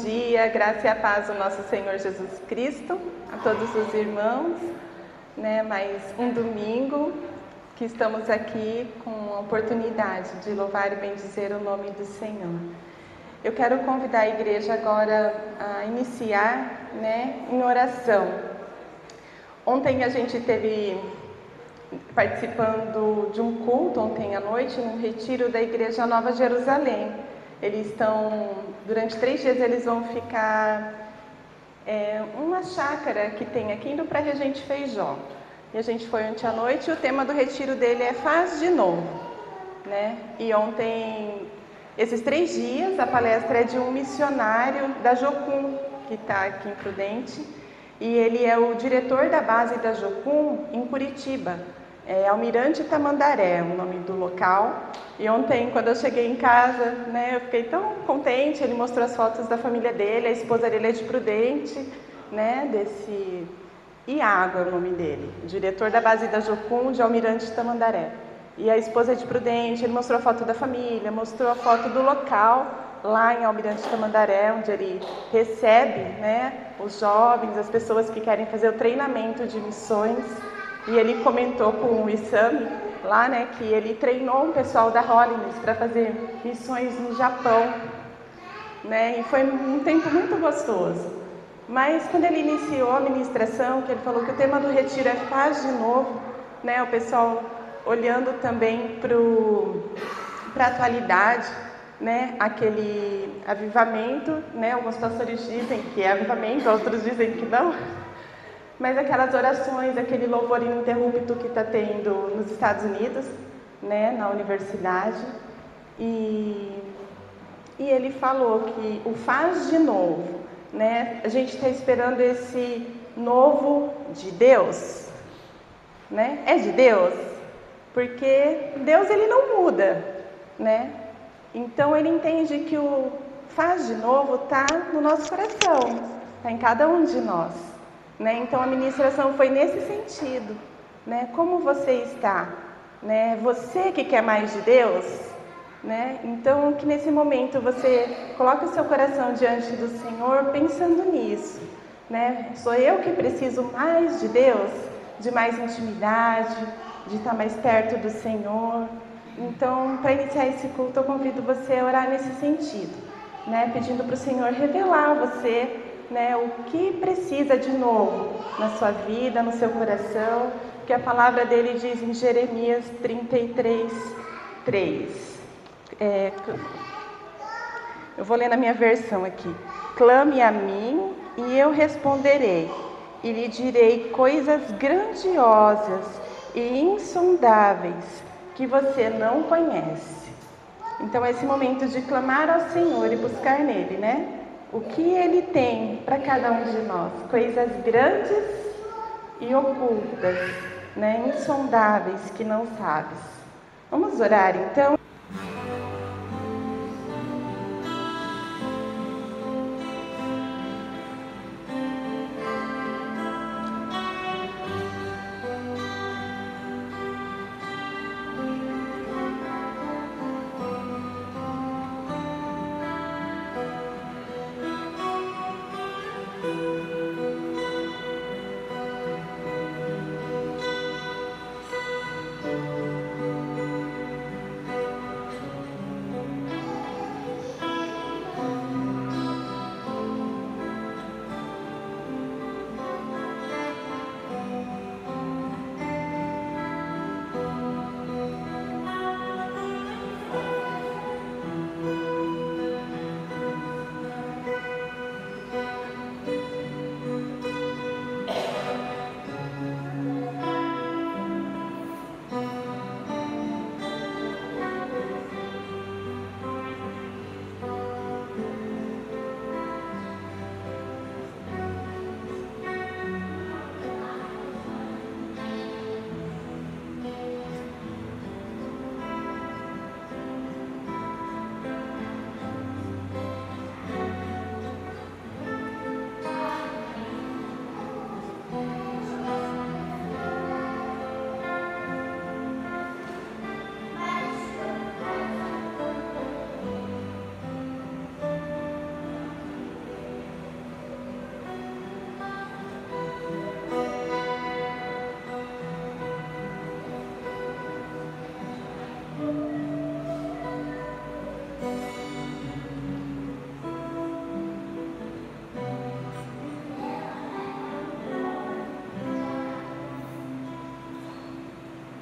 dia, graça e a paz do nosso Senhor Jesus Cristo, a todos os irmãos, mais um domingo que estamos aqui com a oportunidade de louvar e bendizer o nome do Senhor. Eu quero convidar a igreja agora a iniciar, em oração. Ontem a gente esteve participando de um culto, ontem à noite, num retiro da Igreja Nova Jerusalém. Eles estão, durante 3 dias, eles vão ficar uma chácara que tem aqui indo para Regente Feijó. E a gente foi ontem à noite e o tema do retiro dele é Faz de Novo. E ontem, esses 3 dias, a palestra é de um missionário da Jocum, que está aqui em Prudente. E ele é o diretor da base da Jocum em Curitiba. É Almirante Tamandaré, o nome do local. E ontem, quando eu cheguei em casa, eu fiquei tão contente. Ele mostrou as fotos da família dele, a esposa dele é de Prudente, Iago é o nome dele, diretor da base da Jocum de Almirante Tamandaré. E a esposa é de Prudente, ele mostrou a foto da família, mostrou a foto do local, lá em Almirante Tamandaré, onde ele recebe, os jovens, as pessoas que querem fazer o treinamento de missões. E ele comentou com o Isami, lá, que ele treinou um pessoal da Holiness para fazer missões no Japão, E foi um tempo muito gostoso. Mas quando ele iniciou a ministração, que ele falou que o tema do retiro é Faz de Novo, o pessoal olhando também para a atualidade, aquele avivamento, alguns pastores dizem que é avivamento, outros dizem que não. Mas aquelas orações, aquele louvor ininterrupto que está tendo nos Estados Unidos, na universidade. E ele falou que o Faz de Novo, a gente está esperando esse novo de Deus, É de Deus, porque Deus ele não muda, Então ele entende que o Faz de Novo está no nosso coração, está em cada um de nós. Então a ministração foi nesse sentido, Como você está, Você que quer mais de Deus, Então que nesse momento você coloque o seu coração diante do Senhor pensando nisso, Sou eu que preciso mais de Deus, de mais intimidade, de estar mais perto do Senhor. Então, para iniciar esse culto, eu convido você a orar nesse sentido, Pedindo para o Senhor revelar a você o que precisa de novo na sua vida, no seu coração, que a palavra dele diz em Jeremias 33:3. Eu vou ler na minha versão aqui. Clame a mim e eu responderei, e lhe direi coisas grandiosas e insondáveis que você não conhece. Então, é esse momento de clamar ao Senhor e buscar nele, O que Ele tem para cada um de nós, coisas grandes e ocultas, insondáveis que não sabes. Vamos orar então?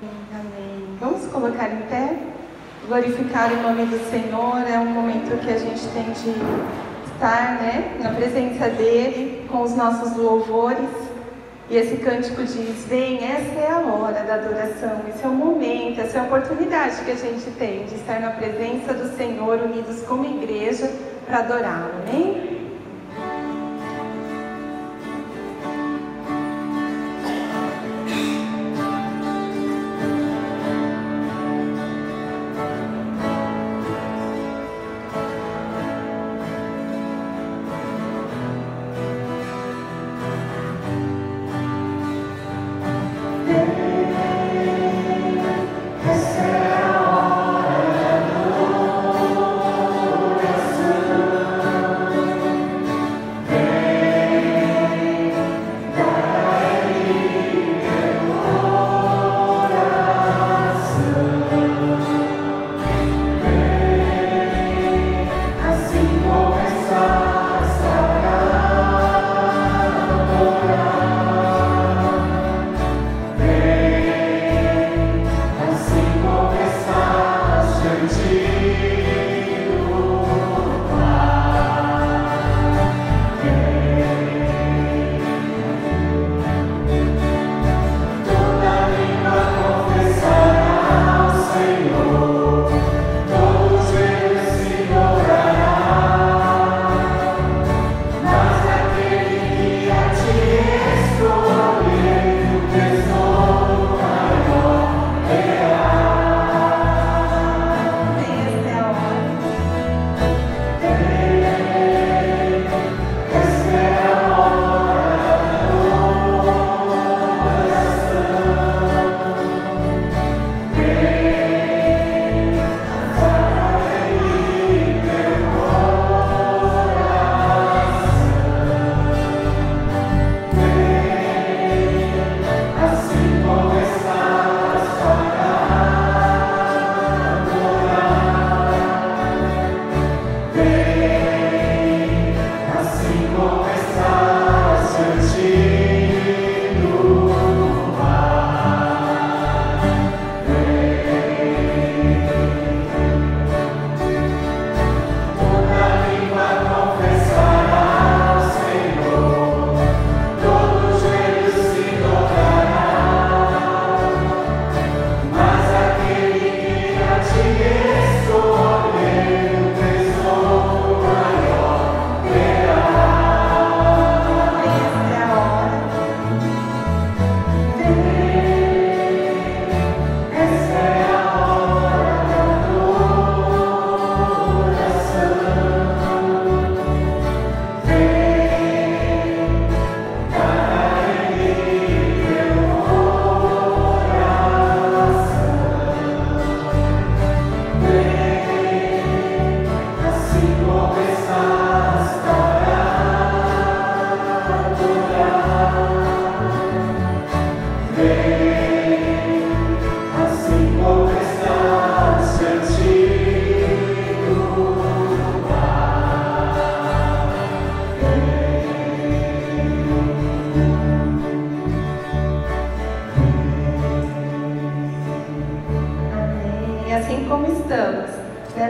Amém. Vamos colocar em pé, glorificar o nome do Senhor. É um momento que a gente tem de estar, né, na presença dEle, com os nossos louvores. E esse cântico diz: vem, essa é a hora da adoração, esse é o momento, essa é a oportunidade que a gente tem de estar na presença do Senhor, unidos como igreja, para adorá-lo. Amém?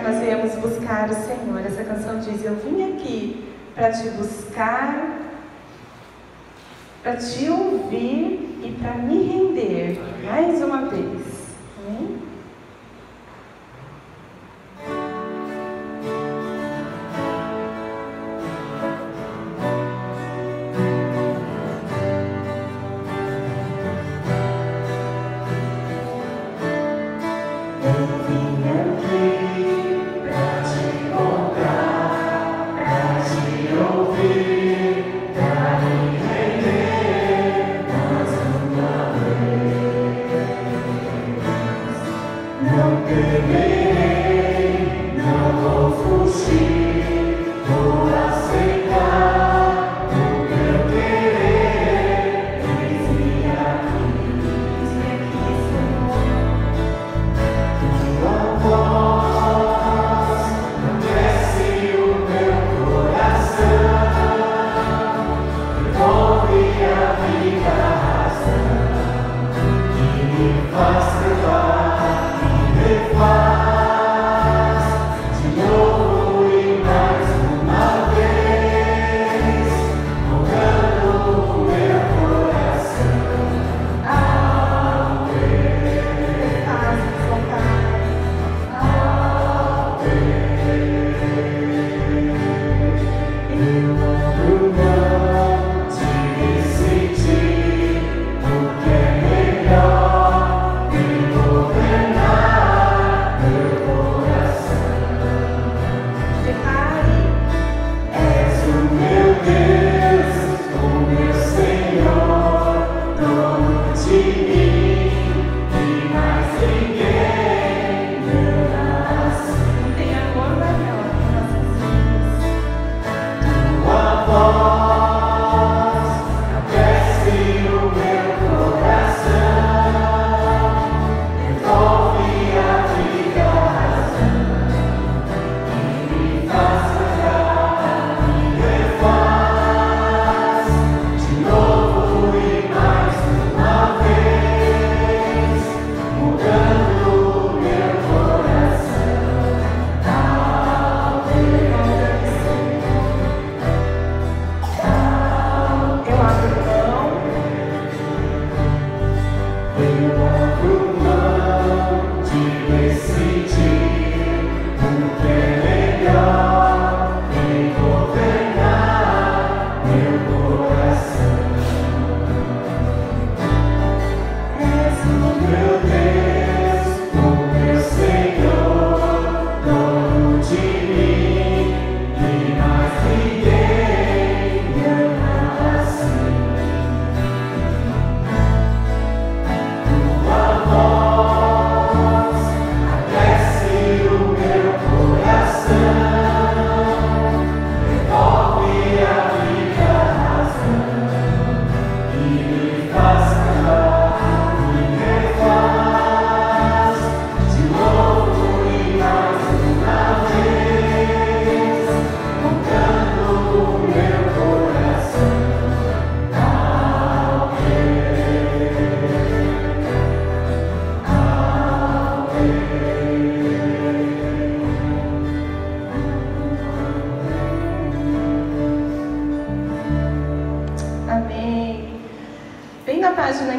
Nós viemos buscar o Senhor. Essa canção diz: eu vim aqui para te buscar, para te ouvir e para me render mais uma vez. Amém?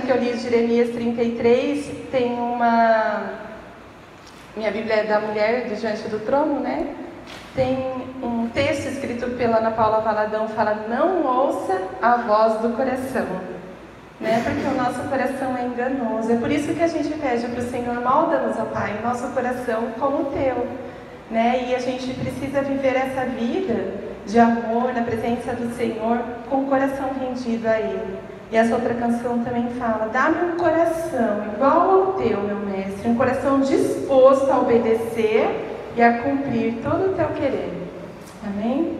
que eu li Jeremias 33, tem minha Bíblia é da mulher diante do trono, né? Tem um texto escrito pela Ana Paula Valadão, fala: não ouça a voz do coração, né? Porque o nosso coração é enganoso. É por isso que a gente pede para o Senhor: molda-nos, ó Pai, nosso coração como o teu, né? E a gente precisa viver essa vida de amor na presença do Senhor com o coração rendido a Ele. E essa outra canção também fala: dá-me um coração igual ao teu, meu mestre, um coração disposto a obedecer e a cumprir todo o teu querer. Amém?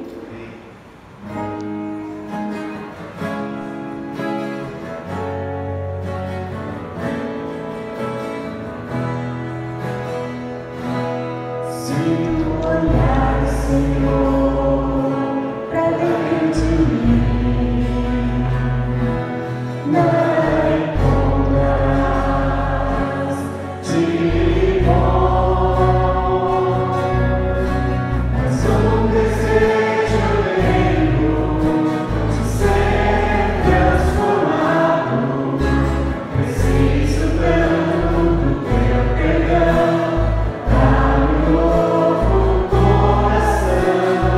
Se tu olhar, Senhor, pra dentro de mim, nada encontrarás de bom, mas um desejo tenho de ser transformado. Preciso tanto do teu perdão. Dá-me um novo coração.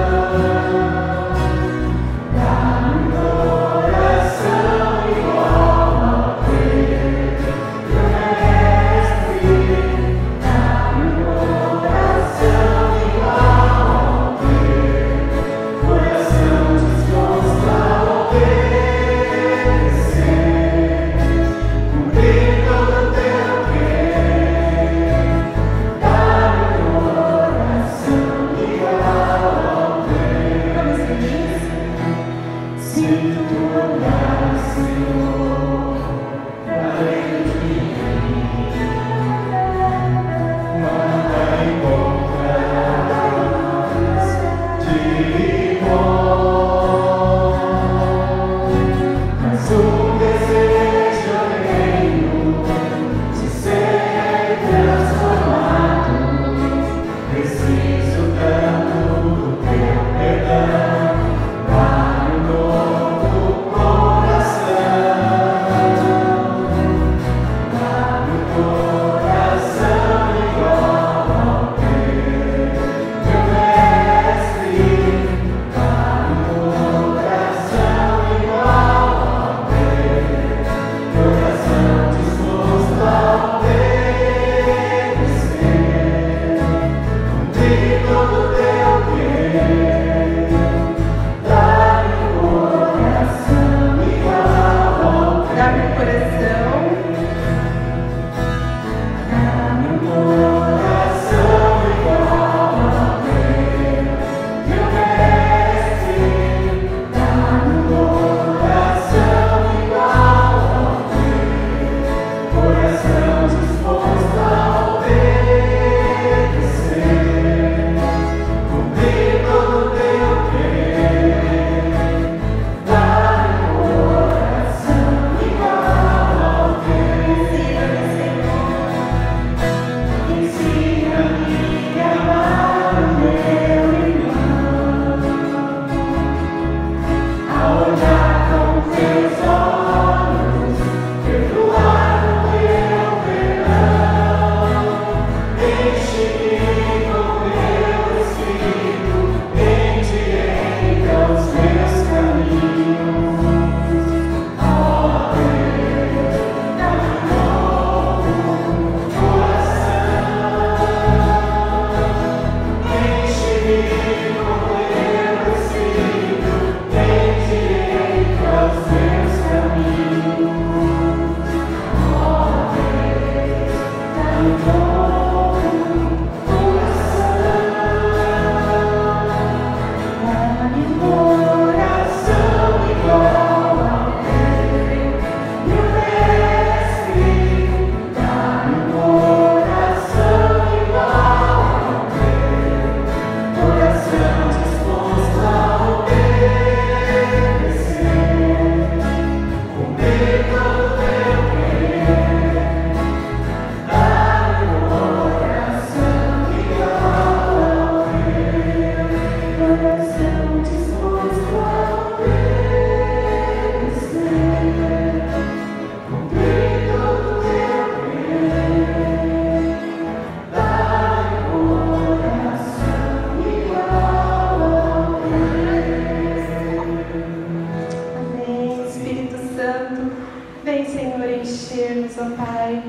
pedirmos, ó Pai.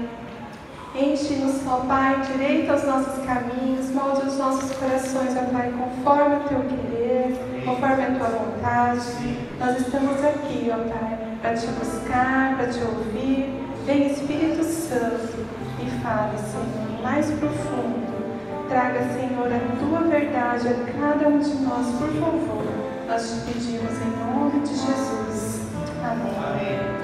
Enche-nos, ó Pai, direita os nossos caminhos, molde os nossos corações, ó Pai, conforme o Teu querer, conforme a Tua vontade. Nós estamos aqui, ó Pai, para Te buscar, para Te ouvir. Vem Espírito Santo e fale, Senhor, mais profundo. Traga, Senhor, a Tua verdade a cada um de nós, por favor. Nós Te pedimos em nome de Jesus. Amém. Amém.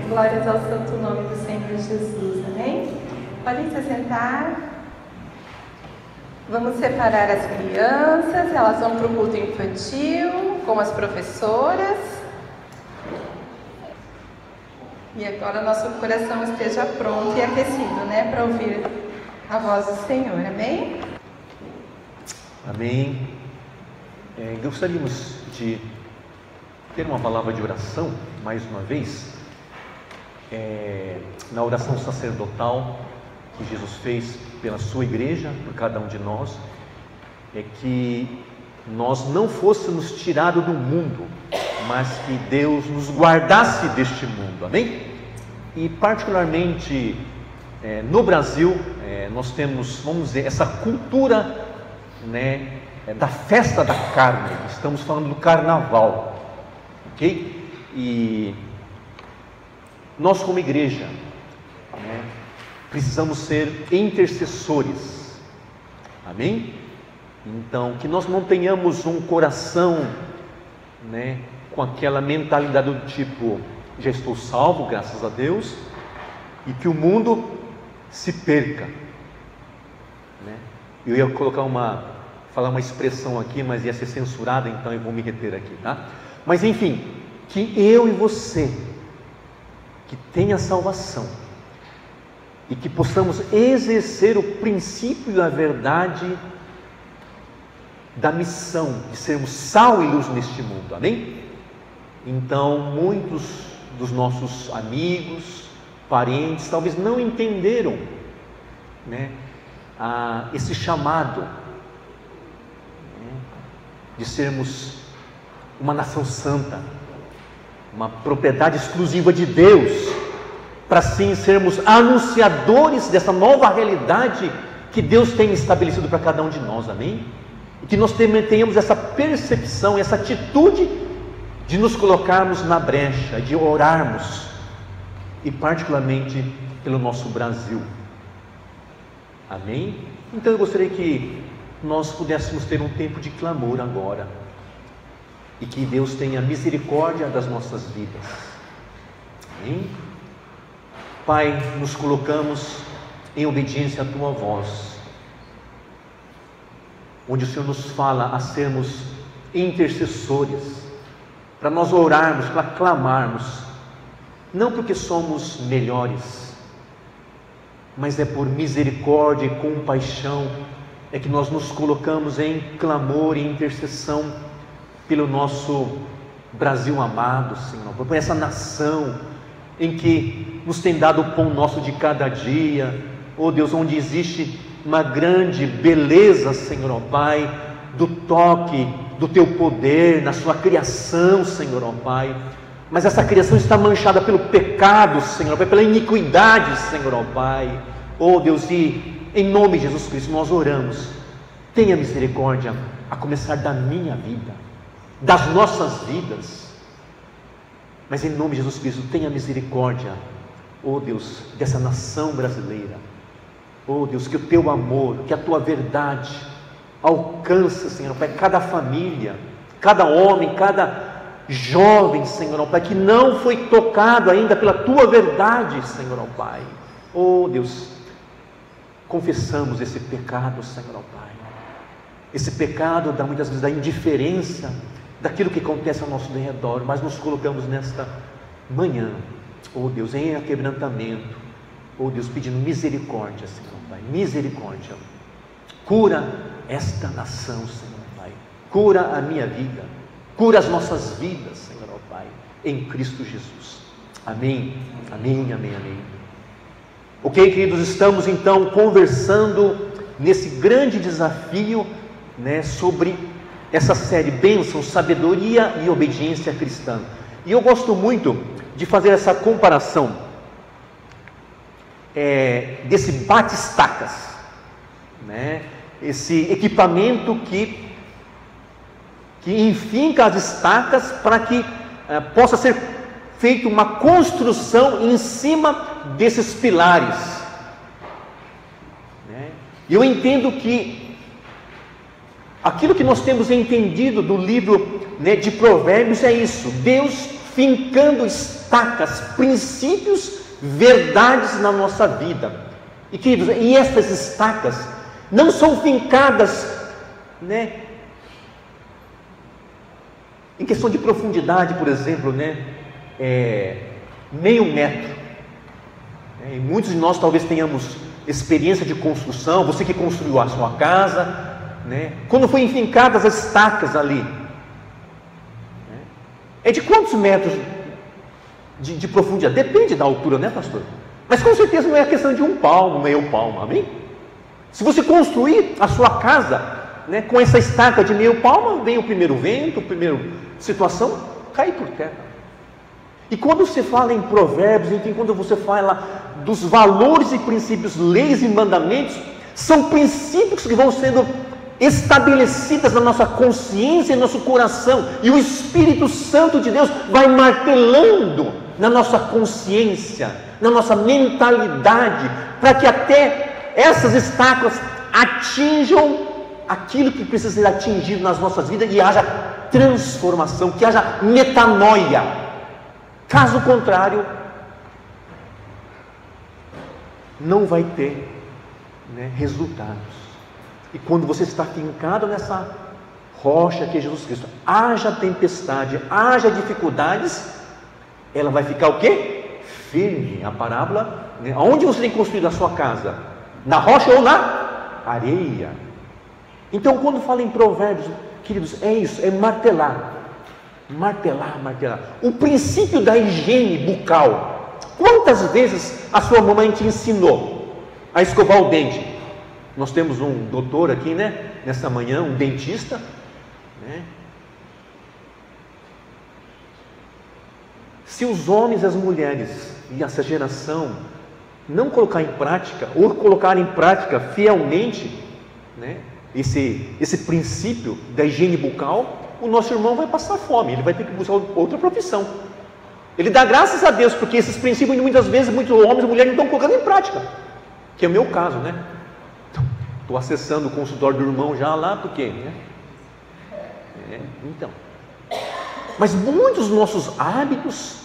Glórias ao santo nome do Senhor Jesus, amém? Podem se sentar. Vamos separar as crianças, elas vão para o culto infantil com as professoras. E agora nosso coração esteja pronto e aquecido, né, para ouvir a voz do Senhor, amém? Amém. Gostaríamos de ter uma palavra de oração, mais uma vez, na oração sacerdotal que Jesus fez pela sua igreja, por cada um de nós, que nós não fôssemos tirados do mundo, mas que Deus nos guardasse deste mundo, amém? E particularmente no Brasil, nós temos, vamos dizer, essa cultura, né, da festa da carne. Estamos falando do carnaval, ok? E nós como igreja, né, precisamos ser intercessores, amém? Então, que nós não tenhamos um coração, né, com aquela mentalidade do tipo, já estou salvo, graças a Deus, e que o mundo se perca, né? Eu ia falar uma expressão aqui, mas ia ser censurada, então eu vou me reter aqui, tá? Mas enfim, que eu e você, que tenha salvação, e que possamos exercer o princípio da verdade da missão de sermos sal e luz neste mundo, amém? Então, muitos dos nossos amigos, parentes, talvez não entenderam, né, esse chamado, né, de sermos uma nação santa, uma propriedade exclusiva de Deus, para sim sermos anunciadores dessa nova realidade que Deus tem estabelecido para cada um de nós, amém? E que nós tenhamos essa percepção, essa atitude de nos colocarmos na brecha, de orarmos, e particularmente pelo nosso Brasil, amém? Então eu gostaria que nós pudéssemos ter um tempo de clamor agora, e que Deus tenha misericórdia das nossas vidas. Amém? Pai, nos colocamos em obediência à Tua voz, onde o Senhor nos fala a sermos intercessores, para nós orarmos, para clamarmos, não porque somos melhores, mas é por misericórdia e compaixão, é que nós nos colocamos em clamor e intercessão pelo nosso Brasil amado, Senhor, por essa nação em que nos tem dado o pão nosso de cada dia, oh Deus, onde existe uma grande beleza, Senhor, ó Pai, do toque do Teu poder na sua criação, Senhor, ó Pai, mas essa criação está manchada pelo pecado, Senhor, ó Pai, pela iniquidade, Senhor, ó Pai, oh Deus, e em nome de Jesus Cristo nós oramos, tenha misericórdia, a começar da minha vida, das nossas vidas, mas em nome de Jesus Cristo, tenha misericórdia, oh Deus, dessa nação brasileira, oh Deus, que o Teu amor, que a Tua verdade alcance, Senhor Pai, cada família, cada homem, cada jovem, Senhor Pai, que não foi tocado ainda pela Tua verdade, Senhor Pai, oh Deus, confessamos esse pecado, Senhor Pai, esse pecado muitas vezes da indiferença, daquilo que acontece ao nosso redor, mas nos colocamos nesta manhã, oh Deus, em quebrantamento, oh Deus, pedindo misericórdia, Senhor Pai, misericórdia, cura esta nação, Senhor Pai, cura a minha vida, cura as nossas vidas, Senhor Pai, em Cristo Jesus, amém, amém, amém, amém. Ok, queridos, estamos então conversando nesse grande desafio, sobre essa série Bênção, Sabedoria e Obediência Cristã, e eu gosto muito de fazer essa comparação desse bate-estacas, esse equipamento que enfinca as estacas para que possa ser feita uma construção em cima desses pilares, e eu entendo que aquilo que nós temos entendido do livro de Provérbios é isso, Deus fincando estacas, princípios, verdades na nossa vida, e queridos, e essas estacas não são fincadas em questão de profundidade, por exemplo, meio metro, e muitos de nós talvez tenhamos experiência de construção, você que construiu a sua casa, quando foi enfincadas as estacas ali, é de quantos metros de profundidade? Depende da altura, pastor? Mas com certeza não é a questão de um palmo, meio palmo, amém? Se você construir a sua casa com essa estaca de meio palmo, vem o primeiro vento, a primeira situação, cai por terra. E quando você fala em Provérbios, enfim, quando você fala dos valores e princípios, leis e mandamentos, são princípios que vão sendo estabelecidas na nossa consciência e no nosso coração, e o Espírito Santo de Deus vai martelando na nossa consciência, na nossa mentalidade, para que até essas estacas atinjam aquilo que precisa ser atingido nas nossas vidas e haja transformação, que haja metanoia. Caso contrário, não vai ter resultados. E quando você está fincado nessa rocha que é Jesus Cristo, haja tempestade, haja dificuldades, ela vai ficar o quê? Firme. A parábola, aonde você tem construído a sua casa? Na rocha ou na areia? Então, quando fala em Provérbios, queridos, é isso, é martelar. Martelar, martelar. O princípio da higiene bucal. Quantas vezes a sua mamãe te ensinou a escovar o dente? Nós temos um doutor aqui, nessa manhã, um dentista, Se os homens e as mulheres e essa geração não colocar em prática, ou colocar em prática fielmente, esse princípio da higiene bucal, o nosso irmão vai passar fome, ele vai ter que buscar outra profissão. Ele dá graças a Deus, porque esses princípios muitas vezes, muitos homens e mulheres não estão colocando em prática, que é o meu caso, Estou acessando o consultório do irmão já lá, por quê? Então, Mas muitos dos nossos hábitos,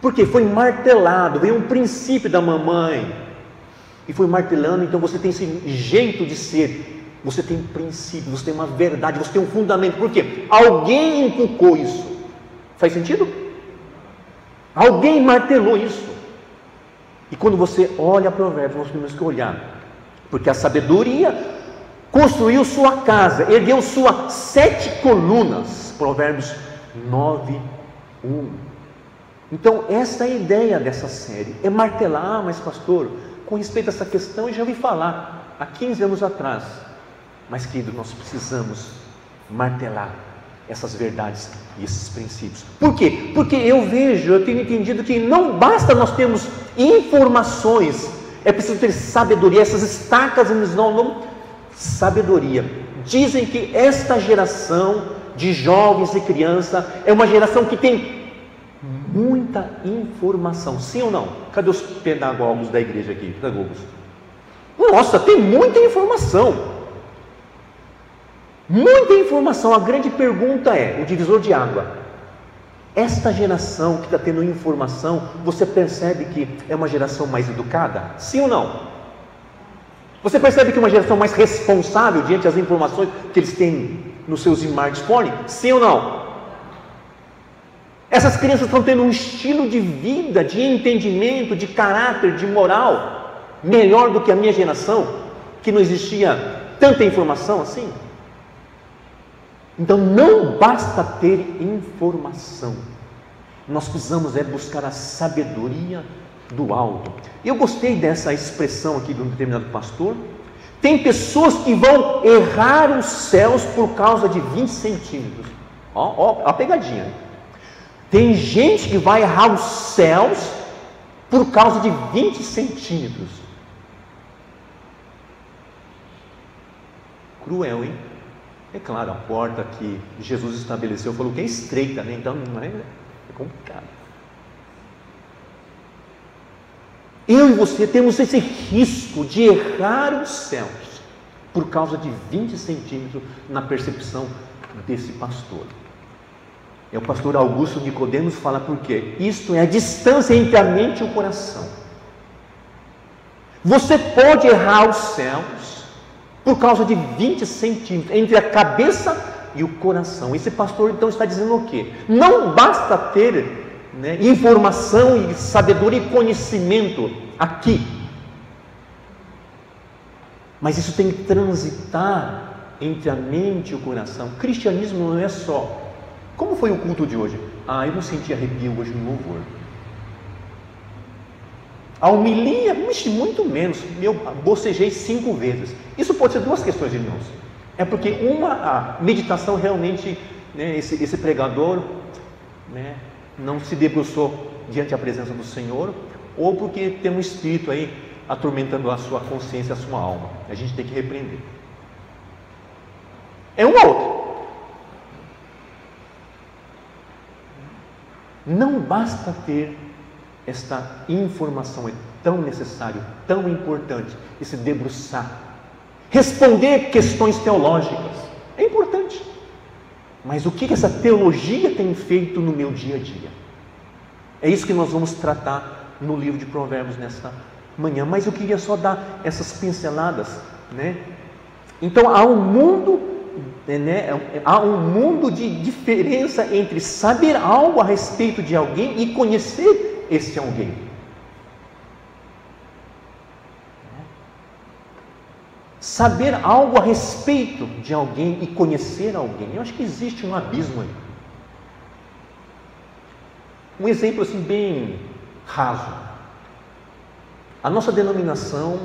porque foi martelado, veio um princípio da mamãe, e foi martelando, então você tem esse jeito de ser, você tem princípio, você tem uma verdade, você tem um fundamento. Por quê? Alguém inculcou isso. Faz sentido? Alguém martelou isso. E quando você olha Provérbios, nós temos que olhar, porque a sabedoria construiu sua casa, ergueu suas 7 colunas. Provérbios 9:1. Então essa é a ideia dessa série, é martelar. Mas pastor, com respeito a essa questão eu já ouvi falar há 15 anos atrás. Mas querido, nós precisamos martelar essas verdades e esses princípios. Por quê? Porque eu tenho entendido que não basta nós termos informações, é preciso ter sabedoria. Essas estacas nos dão sabedoria. Dizem que esta geração de jovens e crianças é uma geração que tem muita informação. Sim ou não? Cadê os pedagogos da igreja aqui? Pedagogos. Nossa, tem muita informação. Muita informação. A grande pergunta é, o divisor de água, esta geração que está tendo informação, você percebe que é uma geração mais educada? Sim ou não? Você percebe que é uma geração mais responsável diante das informações que eles têm nos seus smartphones? Sim ou não? Essas crianças estão tendo um estilo de vida, de entendimento, de caráter, de moral melhor do que a minha geração, que não existia tanta informação assim. Então não basta ter informação, nós precisamos buscar a sabedoria do alto. Eu gostei dessa expressão aqui de um determinado pastor. Tem pessoas que vão errar os céus por causa de 20 centímetros. Ó, a pegadinha. Tem gente que vai errar os céus por causa de 20 centímetros. Cruel, hein? É claro, a porta que Jesus estabeleceu falou que é estreita, né? Então não é complicado. Eu e você temos esse risco de errar os céus por causa de 20 centímetros na percepção desse pastor. É o pastor Augusto Nicodemos fala por quê? Isto é a distância entre a mente e o coração. Você pode errar os céus por causa de 20 centímetros entre a cabeça e o coração. Esse pastor então está dizendo o quê? Não basta ter informação e sabedoria e conhecimento aqui, mas isso tem que transitar entre a mente e o coração. O cristianismo não é só, como foi o culto de hoje? Eu não senti arrepio hoje no louvor. A homilia, muito menos. Eu bocejei 5 vezes. Isso pode ser 2 questões, irmãos. É porque a meditação realmente, esse pregador não se debruçou diante da presença do Senhor, ou porque tem um espírito aí atormentando a sua consciência, a sua alma. A gente tem que repreender. É um ou outro. Não basta ter esta informação, é tão necessário, tão importante, e se debruçar, responder questões teológicas, é importante, mas o que essa teologia tem feito no meu dia a dia? É isso que nós vamos tratar no livro de Provérbios nesta manhã, mas eu queria só dar essas pinceladas, Então há um mundo de diferença entre saber algo a respeito de alguém e conhecer esse alguém. Saber algo a respeito de alguém e conhecer alguém, eu acho que existe um abismo aí. Um exemplo assim bem raso. A nossa denominação,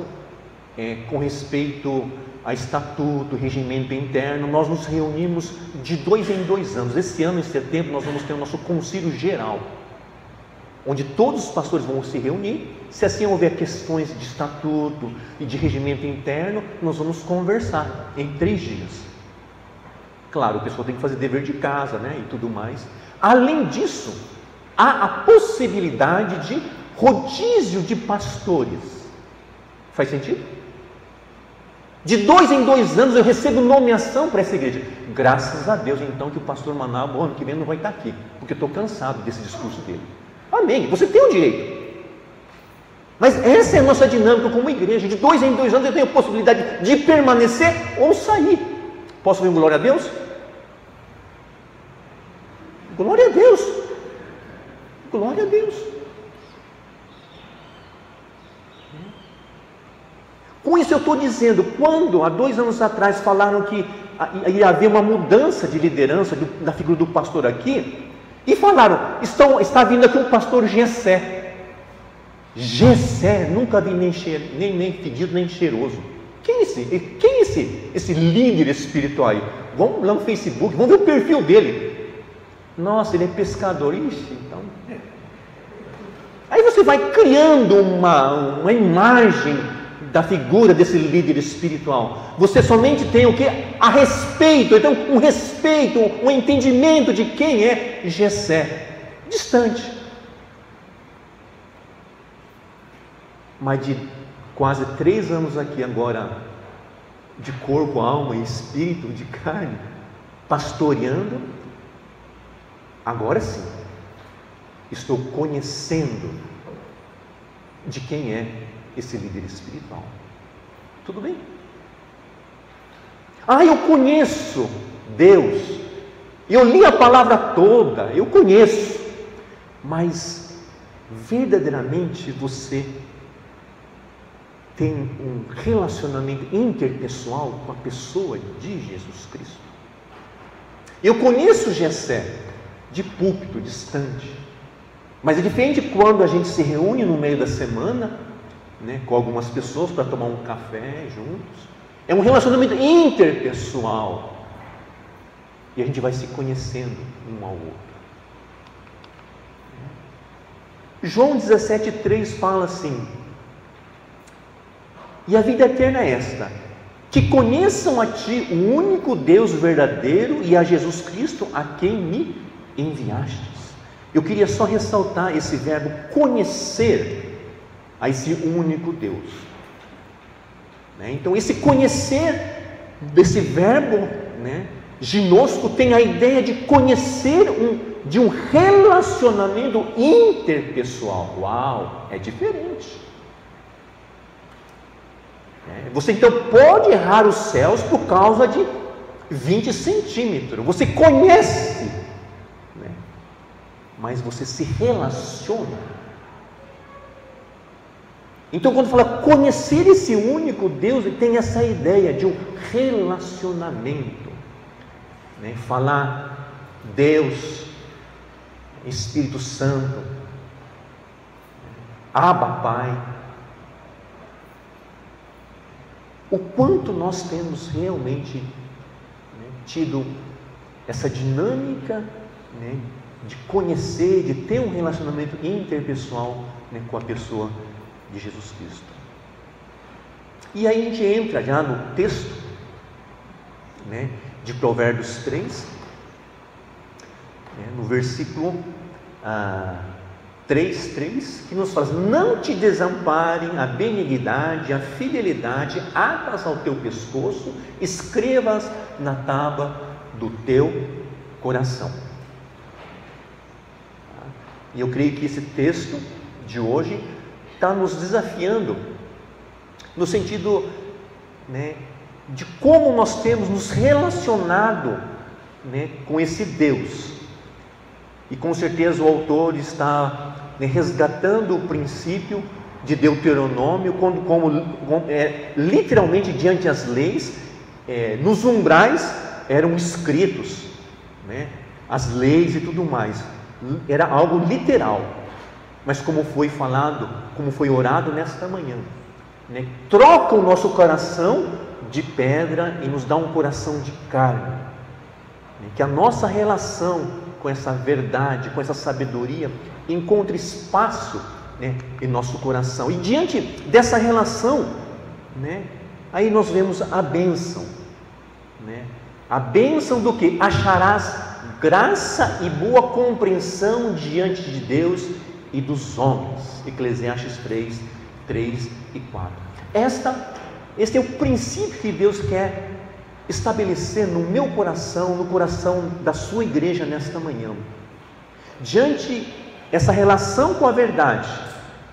com respeito a estatuto, regimento interno, nós nos reunimos de 2 em 2 anos. Esse ano, em setembro, nós vamos ter o nosso concílio geral, onde todos os pastores vão se reunir. Se assim houver questões de estatuto e de regimento interno, nós vamos conversar em 3 dias. Claro, o pessoal tem que fazer dever de casa, e tudo mais. Além disso, há a possibilidade de rodízio de pastores. Faz sentido? De 2 em 2 anos eu recebo nomeação para essa igreja. Graças a Deus, então, que o pastor Manaus, ano que vem, não vai estar aqui, porque eu estou cansado desse discurso dele. Amém, você tem o direito. Mas essa é a nossa dinâmica como igreja. De 2 em 2 anos eu tenho a possibilidade de permanecer ou sair. Posso ouvir um glória a Deus? Glória a Deus. Glória a Deus. Com isso eu estou dizendo, quando há 2 anos atrás falaram que ia haver uma mudança de liderança da figura do pastor aqui, e falaram, está vindo aqui um pastor Gessé. Gessé, nunca vi nem fedido, nem cheiroso. Quem é esse líder espiritual aí? Vamos lá no Facebook, vamos ver o perfil dele. Nossa, ele é pescador. Ixi, então... Aí você vai criando uma imagem da figura desse líder espiritual. Você somente tem o que? A respeito, então um respeito, um entendimento de quem é Gessé. Distante. Mas de quase 3 anos aqui agora, de corpo, alma e espírito, de carne, pastoreando, agora sim, estou conhecendo de quem é esse líder espiritual. Tudo bem? Eu conheço Deus, eu li a palavra toda, eu conheço, mas verdadeiramente você tem um relacionamento interpessoal com a pessoa de Jesus Cristo? Eu conheço Gessé de púlpito, distante, mas é diferente quando a gente se reúne no meio da semana, né, com algumas pessoas para tomar um café juntos. É um relacionamento interpessoal e a gente vai se conhecendo um ao outro. João 17,3 fala assim: e a vida eterna é esta, que conheçam a Ti, o único Deus verdadeiro, e a Jesus Cristo, a quem me enviastes. Eu queria só ressaltar esse verbo conhecer a esse único Deus. Então esse conhecer desse verbo, ginosco, tem a ideia de conhecer de um relacionamento interpessoal. Uau, é diferente. Você então pode errar os céus por causa de 20 centímetros. Você conhece, mas você se relaciona. Então, quando fala conhecer esse único Deus, tem essa ideia de um relacionamento. Falar Deus, Espírito Santo, Abba Pai. O quanto nós temos realmente tido essa dinâmica de conhecer, de ter um relacionamento interpessoal com a pessoa de Jesus Cristo. E aí a gente entra já no texto de Provérbios 3, no versículo 3, que nos fala: não te desamparem a benignidade, a fidelidade, atas ao teu pescoço, escrevas na tábua do teu coração. E eu creio que esse texto de hoje está nos desafiando no sentido de como nós temos nos relacionado com esse Deus. E com certeza o autor está resgatando o princípio de Deuteronômio, como literalmente diante das leis, nos umbrais eram escritos as leis e tudo mais. Era algo literal, mas como foi falado, como foi orado nesta manhã, troca o nosso coração de pedra e nos dá um coração de carne, que a nossa relação com essa verdade, com essa sabedoria, encontre espaço em nosso coração. E diante dessa relação, aí nós vemos a bênção, a bênção do que? Acharás graça e boa compreensão diante de Deus e dos homens. Eclesiastes 3 e 4. Esta Este é o princípio que Deus quer estabelecer no meu coração, no coração da sua igreja nesta manhã. Diante essa relação com a verdade,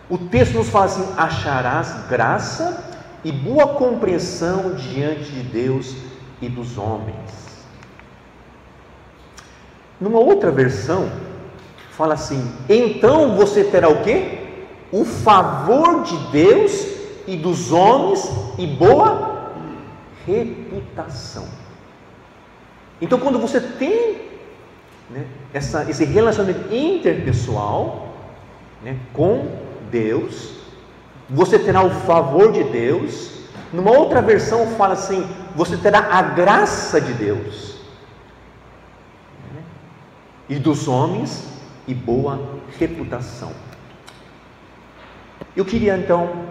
o texto nos fala assim: acharás graça e boa compreensão diante de Deus e dos homens. Numa outra versão, fala assim: então você terá o quê? O favor de Deus e dos homens e boa reputação. Então, quando você tem, né, esse relacionamento interpessoal, né, com Deus, você terá o favor de Deus. Numa outra versão fala assim: você terá a graça de Deus, né, e dos homens e boa reputação. Eu queria então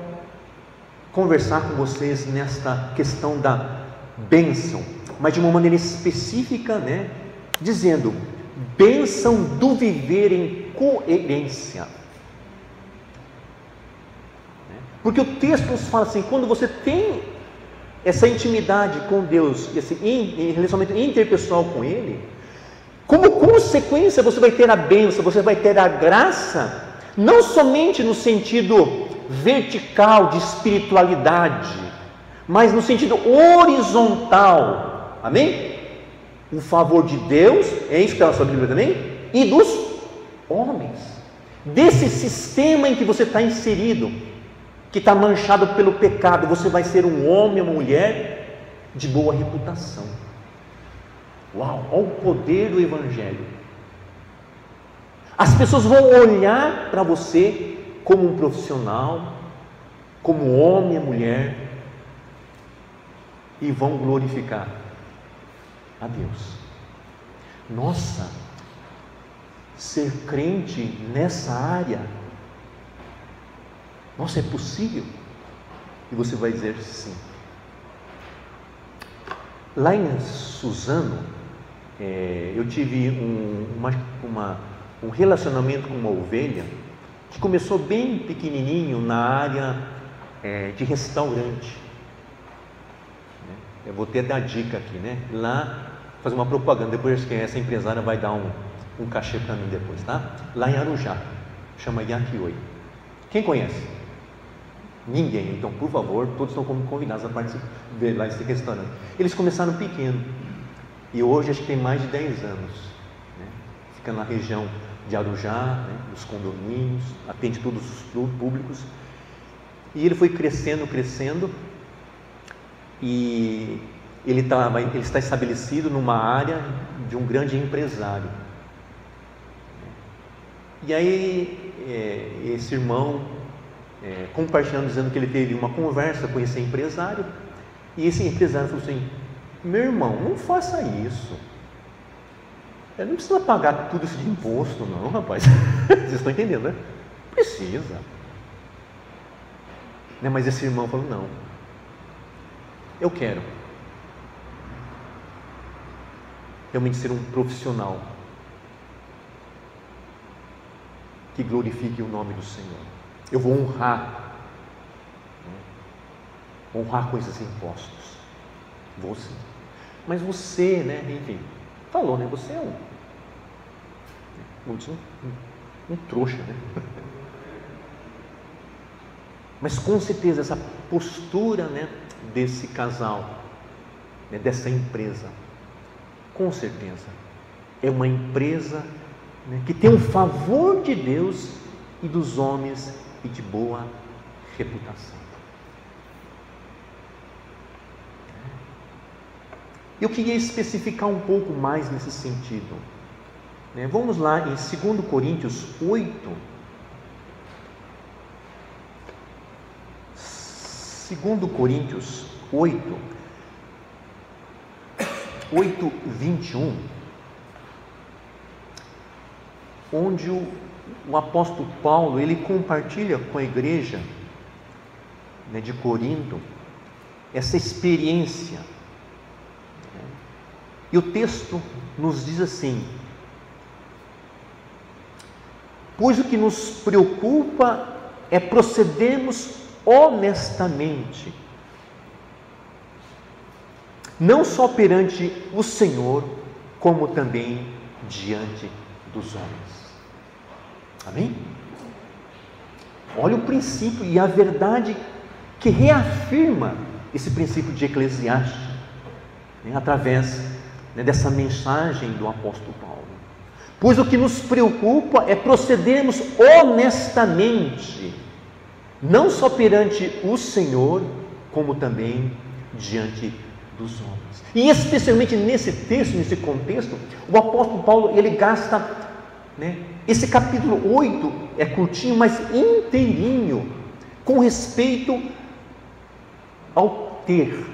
conversar com vocês nesta questão da bênção, mas de uma maneira específica, né, dizendo bênção do viver em coerência. Porque o texto nos fala assim: quando você tem essa intimidade com Deus, esse relacionamento interpessoal com Ele, como consequência você vai ter a bênção, você vai ter a graça, não somente no sentido vertical de espiritualidade, mas no sentido horizontal. Amém? O favor de Deus, é isso que está na sua Bíblia também, e dos homens, desse sistema em que você está inserido, que está manchado pelo pecado. Você vai ser um homem ou uma mulher de boa reputação. Uau, olha o poder do Evangelho. As pessoas vão olhar para você como um profissional, como homem ou mulher, e vão glorificar a Deus. Nossa, ser crente nessa área, nossa, é possível? E você vai dizer sim. Lá em Suzano, eu tive um relacionamento com uma ovelha que começou bem pequenininho na área de restaurante. Eu vou ter dar dica aqui, né? Lá, fazer uma propaganda, depois que essa empresária vai dar um cachê para mim depois, tá? Lá em Arujá, chama Yakioi. Quem conhece? Ninguém. Então, por favor, todos estão convidados a participar lá desse restaurante. Eles começaram pequeno e hoje acho que tem mais de 10 anos, né? Fica na região de Arujá, né? Os condomínios, atende todos os públicos. E ele foi crescendo e ele está estabelecido numa área de um grande empresário. E aí esse irmão compartilhando, dizendo que ele teve uma conversa com esse empresário, e esse empresário falou assim: meu irmão, não faça isso, não precisa pagar tudo isso de imposto não, rapaz. Vocês estão entendendo, né? Precisa, né? Mas esse irmão falou: não, eu quero realmente ser um profissional que glorifique o nome do Senhor. Eu vou honrar com esses impostos. Vou sim. Mas você, né? Enfim, falou, né? Você é um trouxa, né? Mas com certeza essa postura, né, desse casal, né, dessa empresa, com certeza é uma empresa, né, que tem o favor de Deus e dos homens e de boa reputação. Eu queria especificar um pouco mais nesse sentido, né? Vamos lá em 2 Coríntios 8. 2 Coríntios 8:21, onde o apóstolo Paulo, ele compartilha com a igreja, né, de Corinto, essa experiência. E o texto nos diz assim: pois o que nos preocupa é procedermos honestamente, não só perante o Senhor, como também diante dos homens. Amém? Olha o princípio e a verdade que reafirma esse princípio de Eclesiastes, né, através, né, dessa mensagem do apóstolo Paulo. Pois o que nos preocupa é procedermos honestamente, não só perante o Senhor, como também diante dos homens. E especialmente nesse texto, nesse contexto, o apóstolo Paulo, ele gasta, né, esse capítulo 8 é curtinho, mas inteirinho, com respeito ao ter,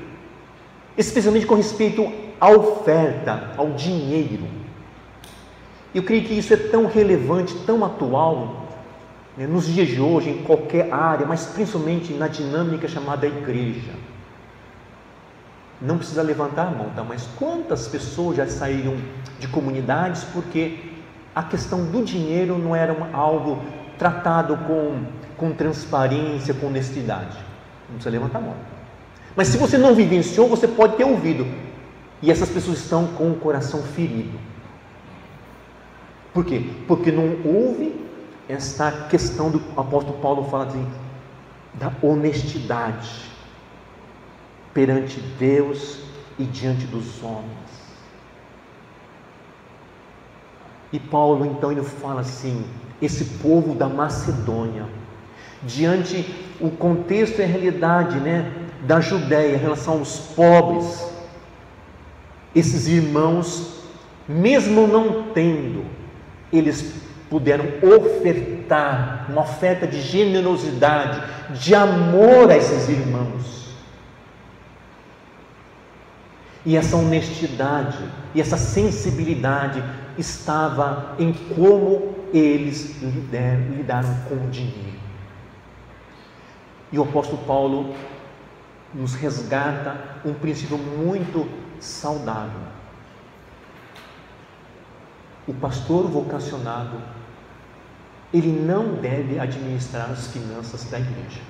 especialmente com respeito à oferta, ao dinheiro. Eu creio que isso é tão relevante, tão atual, né, nos dias de hoje, em qualquer área, mas principalmente na dinâmica chamada igreja. Não precisa levantar a mão, tá? Mas quantas pessoas já saíram de comunidades porque a questão do dinheiro não era algo tratado com transparência, com honestidade? Não precisa levantar a mão. Mas se você não vivenciou, você pode ter ouvido. E essas pessoas estão com o coração ferido. Por quê? Porque não houve esta questão do apóstolo Paulo fala assim, da honestidade perante Deus e diante dos homens. E Paulo então ele fala assim, esse povo da Macedônia, diante o contexto e a realidade, né, da Judéia em relação aos pobres, esses irmãos, mesmo não tendo, eles puderam ofertar uma oferta de generosidade, de amor a esses irmãos. E essa honestidade e essa sensibilidade estava em como eles lidaram com o dinheiro. E o apóstolo Paulo nos resgata um princípio muito saudável. O pastor vocacionado, ele não deve administrar as finanças da igreja.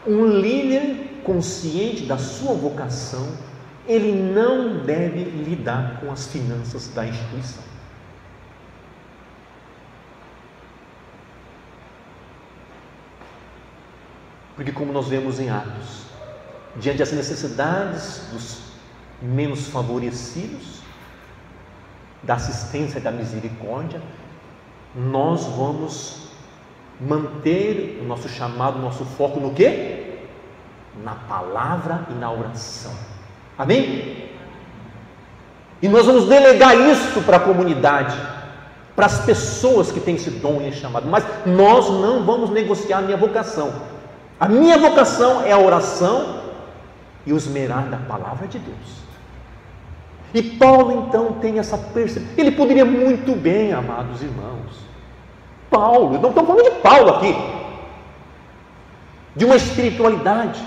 Um líder consciente da sua vocação, ele não deve lidar com as finanças da instituição. Porque como nós vemos em Atos, diante das necessidades dos menos favorecidos, da assistência e da misericórdia, nós vamos manter o nosso chamado, o nosso foco no quê? Na palavra e na oração. Amém? E nós vamos delegar isso para a comunidade, para as pessoas que têm esse dom e esse chamado. Mas nós não vamos negociar a minha vocação. A minha vocação é a oração e o esmerar da palavra de Deus. E Paulo então tem essa percepção. Ele poderia muito bem, amados irmãos, Paulo, não estamos falando de Paulo aqui, de uma espiritualidade.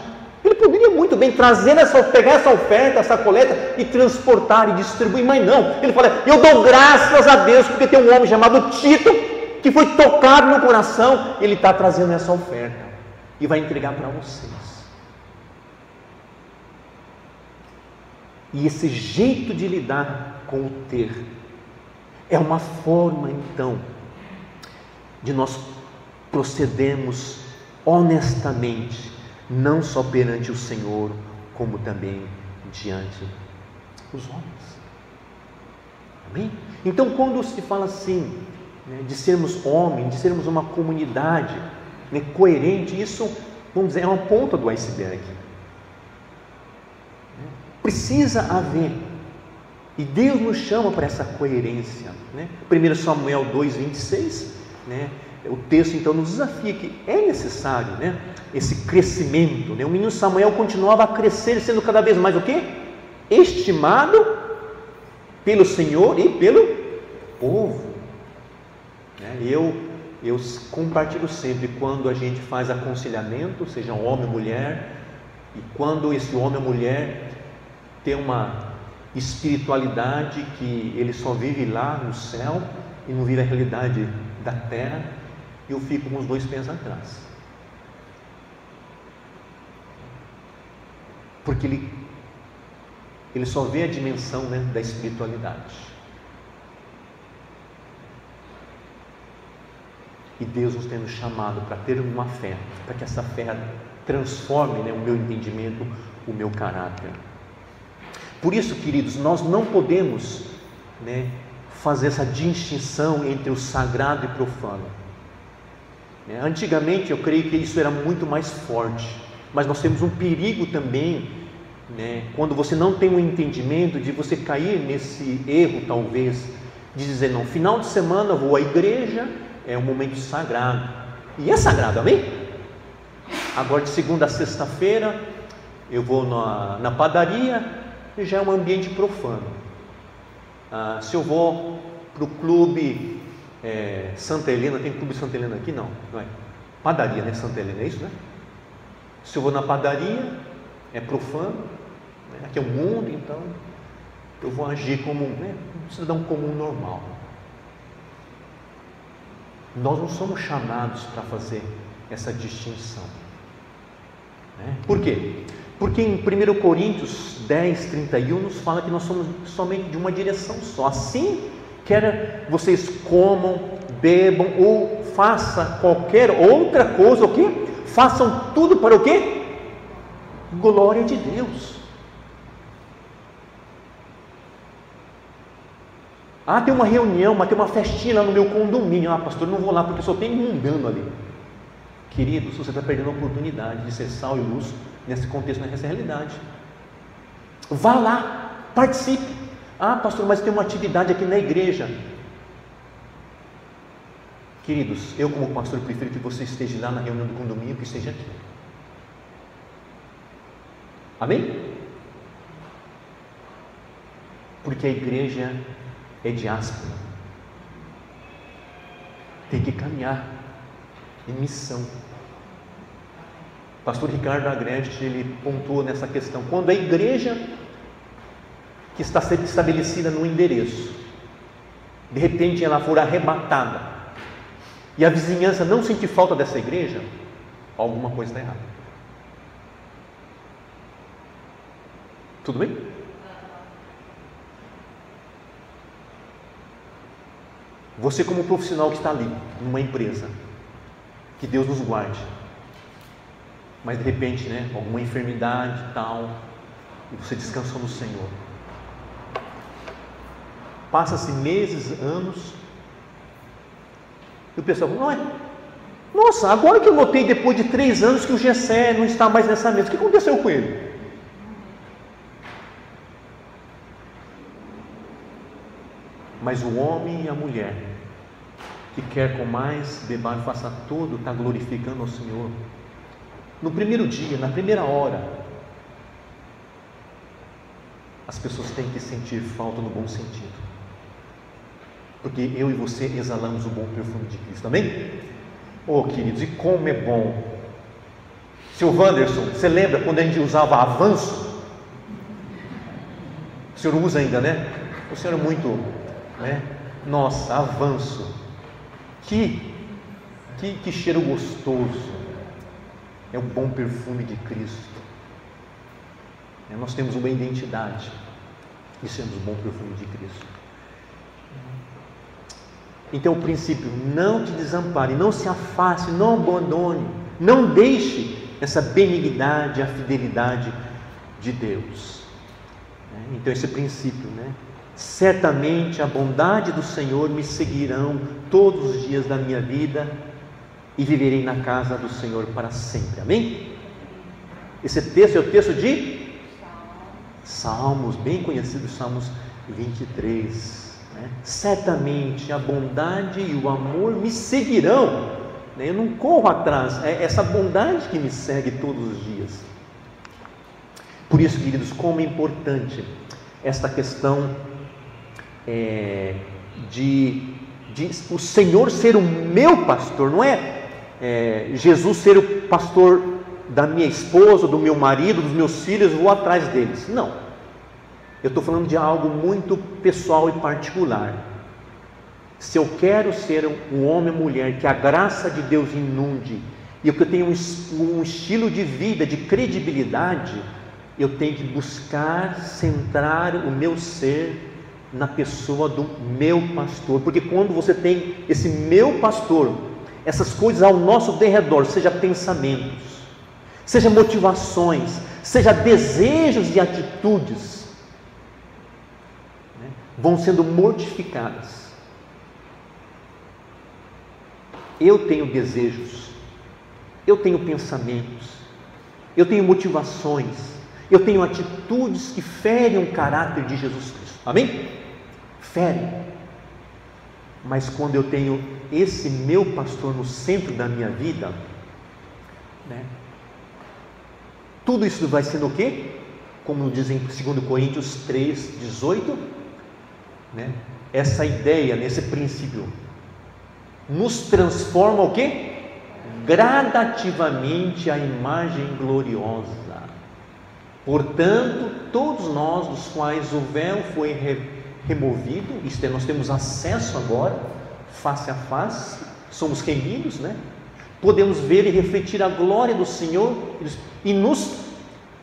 Ele poderia muito bem pegar essa oferta, essa coleta e transportar e distribuir, mas não. Ele fala, eu dou graças a Deus porque tem um homem chamado Tito que foi tocado no coração, ele está trazendo essa oferta e vai entregar para vocês. E esse jeito de lidar com o ter é uma forma então de nós procedermos honestamente, não só perante o Senhor, como também diante dos homens. Amém? Então, quando se fala assim, né, de sermos homens, de sermos uma comunidade, né, coerente, isso, vamos dizer, é uma ponta do iceberg. Precisa haver, e Deus nos chama para essa coerência, né? 1 Samuel 2,26, né? O texto então nos desafia que é necessário, né, esse crescimento, né? O menino Samuel continuava a crescer, sendo cada vez mais o quê? Estimado pelo Senhor e pelo povo, né? Eu compartilho sempre, quando a gente faz aconselhamento, seja homem ou mulher, e quando esse homem ou mulher tem uma espiritualidade que ele só vive lá no céu e não vive a realidade da terra, eu fico com os dois pés atrás. porque ele só vê a dimensão, né, da espiritualidade. E Deus nos tem nos chamado para ter uma fé, para que essa fé transforme, né, o meu entendimento, o meu caráter. Por isso, queridos, nós não podemos, né, fazer essa distinção entre o sagrado e profano. Antigamente eu creio que isso era muito mais forte, mas nós temos um perigo também, né, quando você não tem um entendimento, de você cair nesse erro talvez, de dizer, não, final de semana eu vou à igreja, é um momento sagrado, e é sagrado, amém? Agora de segunda a sexta-feira eu vou na padaria, e já é um ambiente profano. Se eu vou para o clube Santa Helena, tem clube Santa Helena aqui? Não, não é? Padaria, né? Santa Helena, é isso, né? Se eu vou na padaria, é profano, né? Aqui é o mundo, então eu vou agir como, né, um cidadão comum normal. Nós não somos chamados para fazer essa distinção, né? Por quê? Porque em 1 Coríntios 10, 31 nos fala que nós somos somente de uma direção só. Assim, quer vocês comam, bebam ou façam qualquer outra coisa, o quê? Façam tudo para o quê? Glória de Deus. Tem uma reunião, mas tem uma festinha lá no meu condomínio. Pastor, não vou lá porque só tem mundano ali. Querido, você está perdendo a oportunidade de ser sal e luz nesse contexto, nessa realidade. Vá lá, participe. Pastor, mas tem uma atividade aqui na igreja. Queridos, eu como pastor prefiro que você esteja lá na reunião do condomínio que esteja aqui. Amém? Porque a igreja é diáspora. Tem que caminhar em missão. Pastor Ricardo Agreste, ele pontuou nessa questão. Quando a igreja que está sendo estabelecida no endereço, de repente ela for arrebatada, e a vizinhança não sentir falta dessa igreja, alguma coisa está errada. Tudo bem? Você como profissional que está ali, numa empresa, que Deus nos guarde, mas de repente, né, alguma enfermidade e tal, e você descansou no Senhor. Passa-se meses, anos, e o pessoal fala, nossa, agora que eu notei depois de 3 anos que o Gessé não está mais nessa mesa, o que aconteceu com ele? Mas o homem e a mulher que quer com mais beber, faça tudo, está glorificando ao Senhor. No primeiro dia, na primeira hora, as pessoas têm que sentir falta no bom sentido, porque eu e você exalamos o bom perfume de Cristo, amém? Queridos, e como é bom. Seu Wanderson, você lembra quando a gente usava avanço? O senhor usa ainda, né? O senhor é muito, né? Nossa, avanço. Que cheiro gostoso. É o bom perfume de Cristo. Nós temos uma identidade e temos o bom perfume de Cristo. Então o princípio, não te desampare, não se afaste, não abandone, não deixe essa benignidade, a fidelidade de Deus. Então esse princípio, né? Certamente a bondade do Senhor me seguirão todos os dias da minha vida e viverei na casa do Senhor para sempre, amém? Esse texto é o texto de Salmos, bem conhecido, Salmos 23, né? Certamente a bondade e o amor me seguirão, né? Eu não corro atrás, é essa bondade que me segue todos os dias. Por isso, queridos, como é importante esta questão de o Senhor ser o meu pastor, não é Jesus ser o pastor da minha esposa, do meu marido, dos meus filhos, vou atrás deles. Não, eu estou falando de algo muito pessoal e particular. Se eu quero ser um homem ou mulher que a graça de Deus inunde, e que eu tenho um estilo de vida, de credibilidade, eu tenho que buscar centrar o meu ser na pessoa do meu pastor, porque quando você tem esse meu pastor, essas coisas ao nosso derredor, seja pensamentos, seja motivações, seja desejos e atitudes, né, vão sendo mortificadas. Eu tenho desejos, eu tenho pensamentos, eu tenho motivações, eu tenho atitudes que ferem o caráter de Jesus Cristo, amém? Ferem. Mas quando eu tenho esse meu pastor no centro da minha vida, né, tudo isso vai sendo o quê? Como diz em 2 Coríntios 3,18, né, essa ideia, nesse princípio, nos transforma o quê? Gradativamente à imagem gloriosa. Portanto, todos nós, dos quais o véu foi removido, isto é, nós temos acesso agora, face a face, somos remidos, né? Podemos ver e refletir a glória do Senhor e nos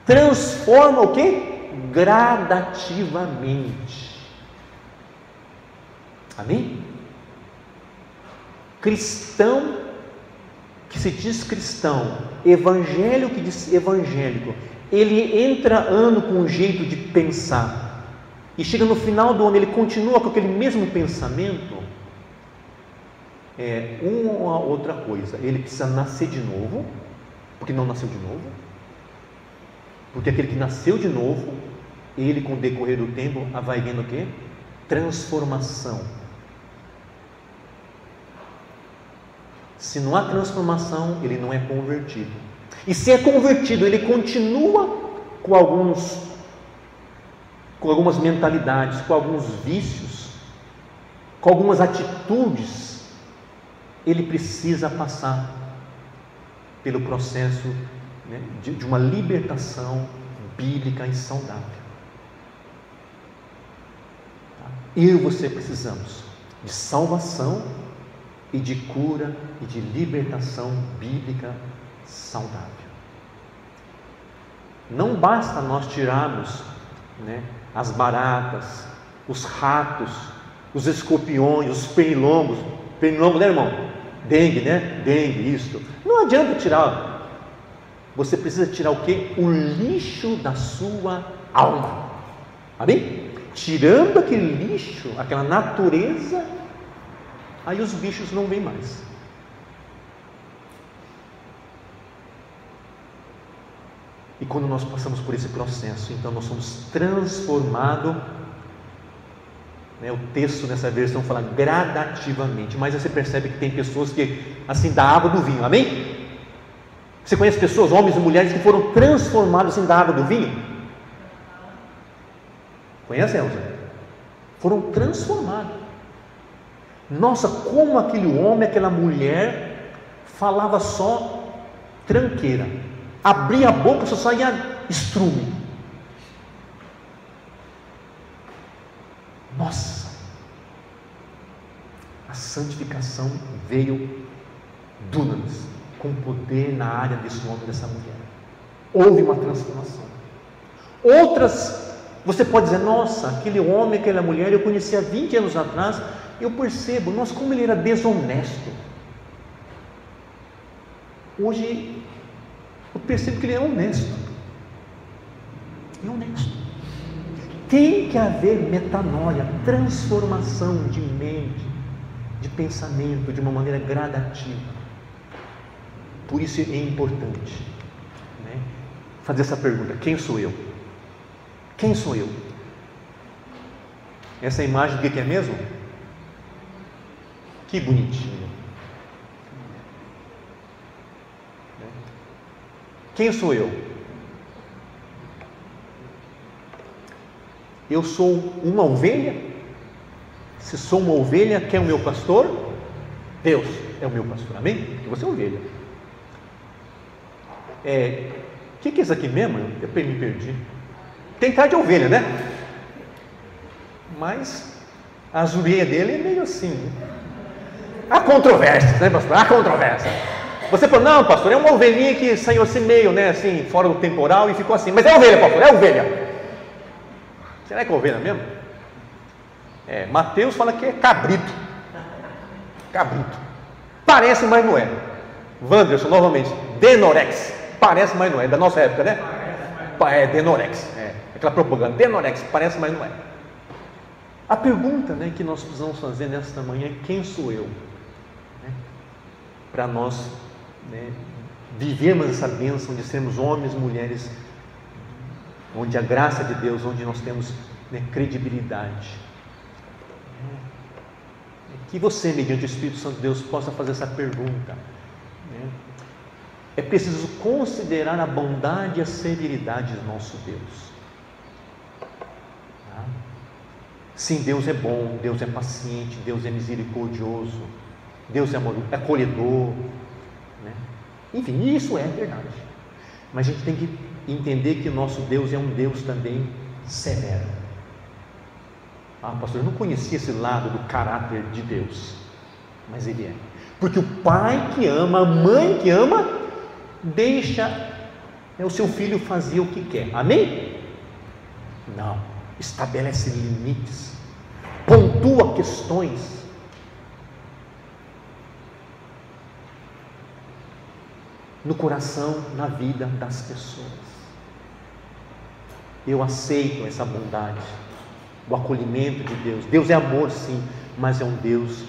transforma o quê? Gradativamente. Amém? Cristão que se diz cristão, evangelho que diz evangélico, ele entra ano com um jeito de pensar e chega no final do ano, ele continua com aquele mesmo pensamento. É uma outra coisa, ele precisa nascer de novo, porque não nasceu de novo, porque aquele que nasceu de novo, ele com o decorrer do tempo vai vendo o quê? Transformação. Se não há transformação, ele não é convertido. E se é convertido, ele continua com algumas mentalidades, com alguns vícios, com algumas atitudes. Ele precisa passar pelo processo, né, de uma libertação bíblica e saudável. Eu e você precisamos de salvação e de cura e de libertação bíblica saudável. Não basta nós tirarmos, né, as baratas, os ratos, os escorpiões, os pernilongos, né, irmão? Dengue, né? Dengue, isso. Não adianta tirar. Você precisa tirar o quê? O lixo da sua alma. Amém? Tirando aquele lixo, aquela natureza, aí os bichos não vêm mais. E quando nós passamos por esse processo, então nós somos transformados, né, o texto nessa versão fala gradativamente, mas você percebe que tem pessoas que, assim, da água do vinho, amém? Você conhece pessoas, homens e mulheres, que foram transformados assim da água do vinho? Conhece, Elza? Foram transformados. Nossa, como aquele homem, aquela mulher falava só tranqueira, abria a boca, só saía estrume. Nossa, a santificação veio dunamis, com poder na área desse homem e dessa mulher. Houve uma transformação. Outras, você pode dizer, nossa, aquele homem, aquela mulher, eu conhecia 20 anos atrás, eu percebo, nossa, como ele era desonesto. Hoje, eu percebo que ele é honesto. É honesto. Tem que haver metanoia, transformação de mente, de pensamento, de uma maneira gradativa. Por isso é importante, né, fazer essa pergunta: quem sou eu? Quem sou eu? Essa imagem do que é mesmo? Que bonitinho. Quem sou eu? Eu sou uma ovelha? Se sou uma ovelha, quem é o meu pastor? Deus é o meu pastor, amém? E você é ovelha. O que é isso aqui mesmo? Eu me perdi. Tem cara de ovelha, né? Mas a orelhas dele é meio assim. Há controvérsias, né, pastor? Há controvérsias. Você falou, não, pastor, é uma ovelhinha que saiu assim meio, né, assim, fora do temporal e ficou assim. Mas é ovelha, pastor, é ovelha. Será que é ovelha mesmo? Mateus fala que é cabrito. Cabrito. Parece, mas não é. Wanderson, novamente, Denorex. Parece, mas não é. Da nossa época, né? Denorex. Aquela propaganda. Denorex, parece, mas não é. A pergunta, né, que nós precisamos fazer nesta manhã é: quem sou eu? Para nós, né, vivermos essa bênção de sermos homens e mulheres, onde a graça de Deus, onde nós temos, né, credibilidade. Que você, mediante o Espírito Santo de Deus, possa fazer essa pergunta, né? É preciso considerar a bondade e a severidade do nosso Deus. Tá? Sim, Deus é bom, Deus é paciente, Deus é misericordioso, Deus é acolhedor, né? Enfim, isso é verdade. Mas a gente tem que entender que o nosso Deus é um Deus também severo. Pastor, eu não conhecia esse lado do caráter de Deus, mas Ele é. Porque o pai que ama, a mãe que ama, deixa, né, o seu filho fazer o que quer. Amém? Não. Estabelece limites, pontua questões. No coração, na vida das pessoas. Eu aceito essa bondade, o acolhimento de Deus. Deus é amor, sim, mas é um Deus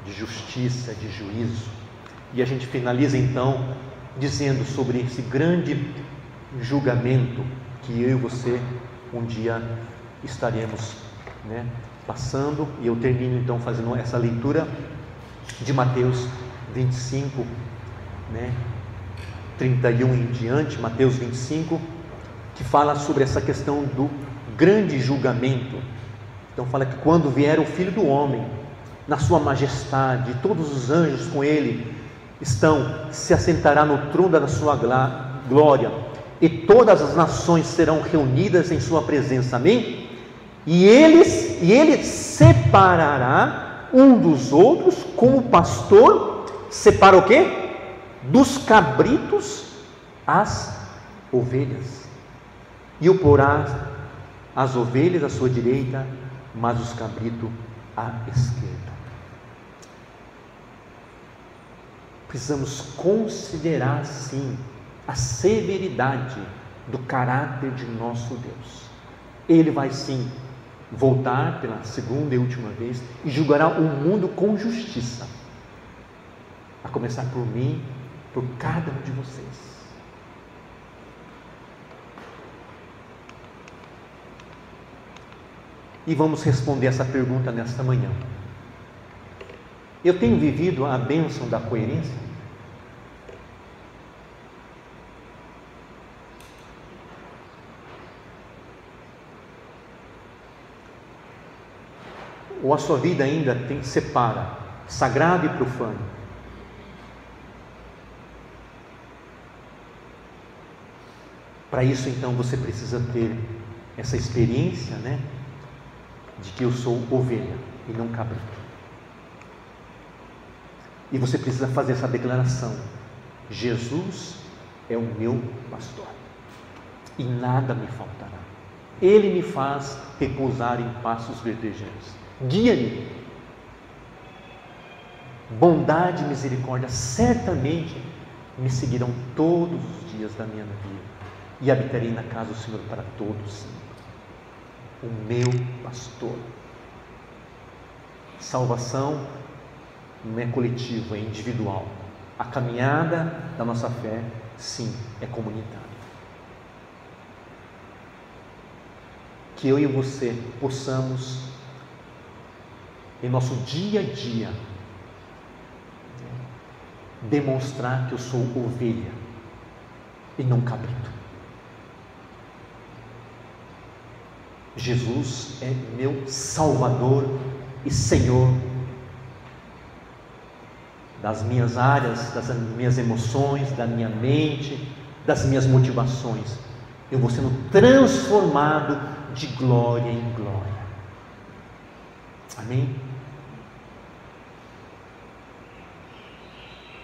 de justiça, de juízo. E a gente finaliza então dizendo sobre esse grande julgamento que eu e você um dia estaremos, né, passando. E eu termino então fazendo essa leitura de Mateus 25, né, 31 em diante, Mateus 25, que fala sobre essa questão do grande julgamento. Então fala que quando vier o Filho do Homem na sua majestade, todos os anjos com ele se assentará no trono da sua glória, e todas as nações serão reunidas em sua presença. Amém? E ele separará um dos outros, como o pastor separa o quê? Dos cabritos as ovelhas, e o porá as ovelhas à sua direita, mas os cabritos à esquerda. Precisamos considerar sim a severidade do caráter de nosso Deus. Ele vai sim voltar pela segunda e última vez e julgará o mundo com justiça, a começar por mim, por cada um de vocês. E vamos responder essa pergunta nesta manhã. Eu tenho vivido a bênção da coerência? Ou a sua vida ainda separa sagrado e profano? Para isso, então, você precisa ter essa experiência, né, de que eu sou ovelha e não cabrito. E você precisa fazer essa declaração: Jesus é o meu pastor e nada me faltará. Ele me faz repousar em pastos verdejantes, guia-me. Bondade e misericórdia certamente me seguirão todos os dias da minha vida, e habitarei na casa do Senhor para todos sempre. O meu pastor. Salvação não é coletiva, é individual. A caminhada da nossa fé, sim, é comunitária. Que eu e você possamos, em nosso dia a dia, demonstrar que eu sou ovelha e não cabrito. Jesus é meu Salvador e Senhor das minhas áreas, das minhas emoções, da minha mente, das minhas motivações. Eu vou sendo transformado de glória em glória. Amém?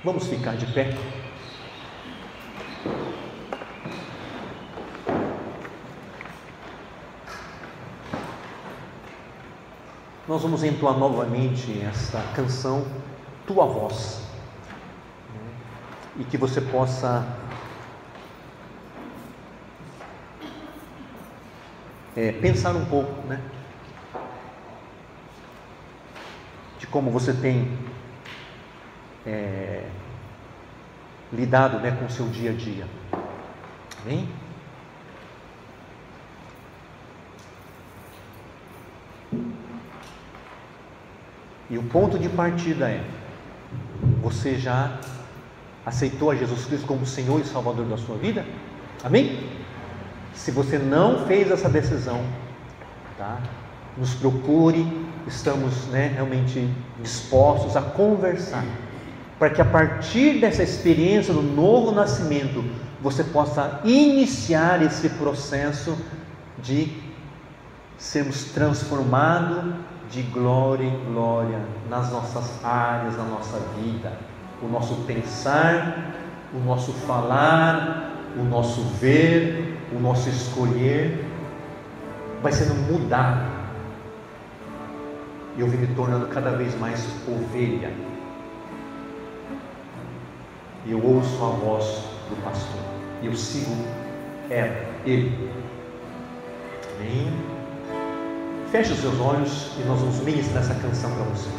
Vamos ficar de pé. Nós vamos entoar novamente essa canção, Tua Voz, e que você possa pensar um pouco, né, de como você tem lidado, né, com o seu dia a dia. Amém? E o ponto de partida é: você já aceitou a Jesus Cristo como Senhor e Salvador da sua vida? Amém? Se você não fez essa decisão, tá? Nos procure, estamos, né, realmente dispostos a conversar, para que a partir dessa experiência do novo nascimento, você possa iniciar esse processo de sermos transformados de glória em glória nas nossas áreas, na nossa vida. O nosso pensar, o nosso falar, o nosso ver, o nosso escolher vai sendo mudado, e eu vim me tornando cada vez mais ovelha, e eu ouço a voz do pastor, e eu sigo ele. Amém? Feche os seus olhos e nós vamos ministrar essa canção para você.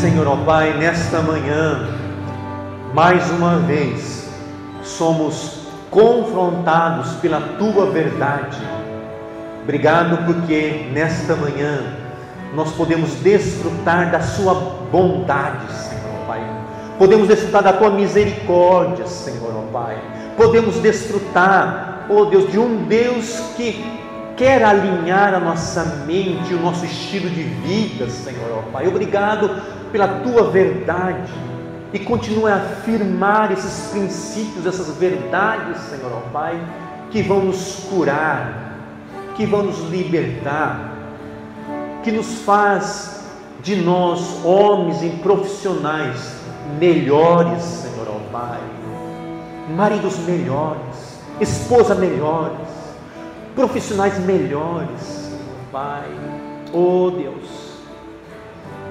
Senhor, ó Pai, nesta manhã, mais uma vez, somos confrontados pela Tua verdade. Obrigado porque nesta manhã nós podemos desfrutar da Sua bondade, Senhor, ó Pai. Podemos desfrutar da Tua misericórdia, Senhor, ó Pai. Podemos desfrutar, ó Deus, de um Deus que quer alinhar a nossa mente, o nosso estilo de vida, Senhor, ó Pai. Obrigado pela Tua verdade, e continue a afirmar esses princípios, essas verdades, Senhor, ó Pai, que vão nos curar, que vão nos libertar, que nos faz de nós homens e profissionais melhores, Senhor, ó Pai, maridos melhores, esposa melhores, profissionais melhores, Senhor, Pai. Oh Deus,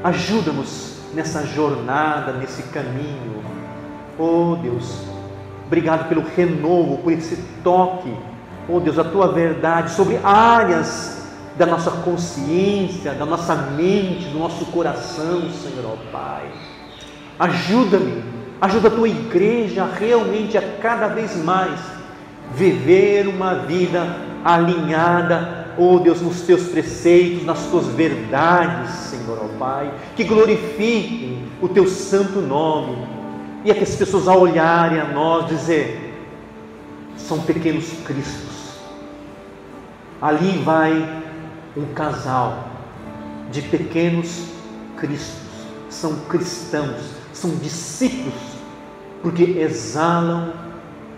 ajuda-nos nessa jornada, nesse caminho, oh Deus, Obrigado pelo renovo, por esse toque, oh Deus, a tua verdade sobre áreas da nossa consciência, da nossa mente, do nosso coração, Senhor, ó Pai. Ajuda-me, ajuda a tua igreja realmente a cada vez mais viver uma vida alinhada, oh Deus, nos teus preceitos, nas tuas verdades, Senhor, ó Pai, que glorifiquem o teu santo nome, e é que as pessoas ao olharem a nós dizer, são pequenos cristos, ali vai um casal de pequenos cristos, são cristãos, são discípulos, porque exalam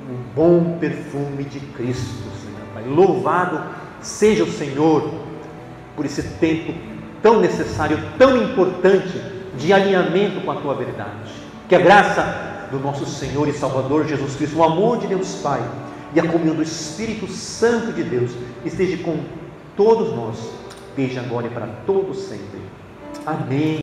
o bom perfume de Cristo, Senhor Pai. Louvado seja o Senhor por esse tempo tão necessário, tão importante de alinhamento com a tua verdade. Que a graça do nosso Senhor e Salvador Jesus Cristo, o amor de Deus Pai e a comunhão do Espírito Santo de Deus esteja com todos nós, desde agora e para todos sempre. Amém.